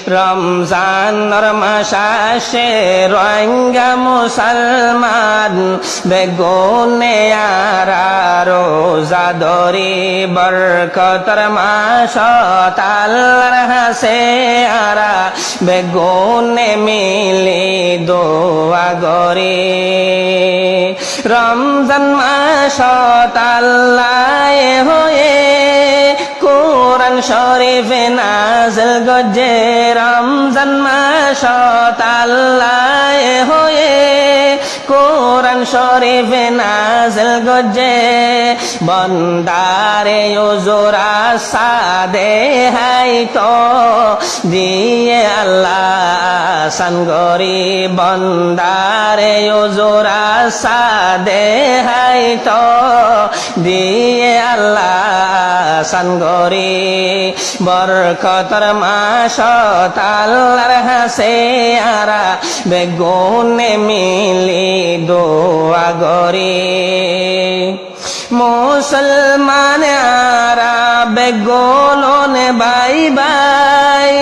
রমজানের মাস আসে রোহিঙ্গা মুসলমান বেগুনে আরা রোজা ধরি বরকতের মাস আল্লাহর হাসে আরা বেগুনে মিলি দোয়া গরি রমজান মাস আল্লাহ হয়ে কোরআন শরীফে নাযিল গজে রমজান মাস আল্লাহ হয়ে কোরআন শরীফে নাযিল গজে বন্দারে উজুরা সাদে হাই তো দিয়ে আল্লাহ সানগরি বন্দারে উজুরা সাদে হাই তো দিয়ে আল্লাহ সানগরি বরকতের মাস আল্লাহর হাসে আরা বেগুনে মিলি দোয়া গরি মুসলমান আরা বেগুনে বাই বাই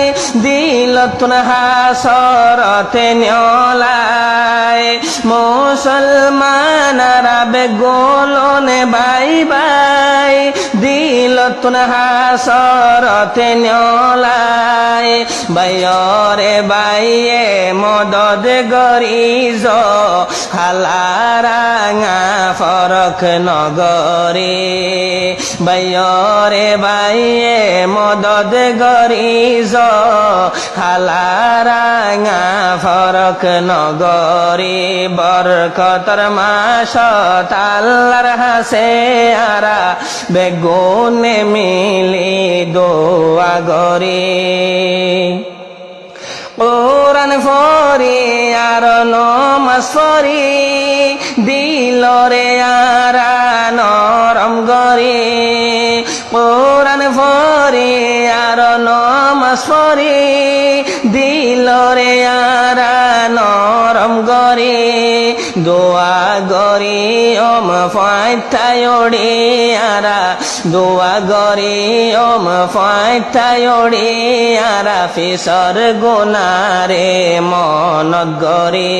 দিলতুন হাসরতে নিয়লাই মুসলমান আরা বেগুনে বাই বাই দিলতুন হাসরতে নিয়লাই বাইরে বাইয়ে মদদ গরিজ হালারাঙা ফরক নগরে বাইরে বাইয়ে মদদ গরিজ হালারাঙা ফরক নগরে বরকতের মাস আল্লাহর হাসে আরা বেগুনে মিলি দোয়া গরি কোরআন ফরি আর নমাজ ফরি দিলরে আরা নরম গরি কোরআন ফরি আর নমাজ ফরি দিলরে আরা নরম গরি দোয়া গরি ওম ফাইতায়ড়ি আরা দোয়া গরি ওম ফাইতায়ড়ি আরা ফিসর গুনারে মন গরি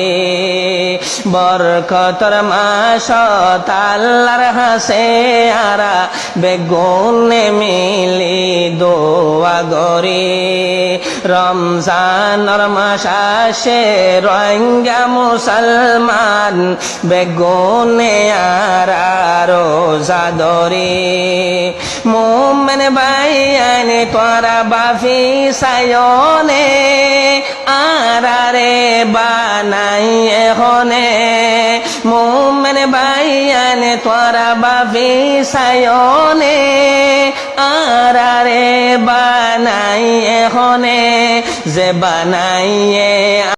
বরকতের মাস আল্লাহর হাসে আরা বেগুনে মিলি দোয়া গরি রমজানের মাস আসে রোহিঙ্গা মুসলমান বেগুনে আরা রোজা ধরি মুমিন ভাইয়ানে তোরা বাফি সায়নে আরারে বানাই হনে মুমিন ভাইয়ানে তোরা বাফি সায়নে আরারে বানাই হনে যে বানাইয়ে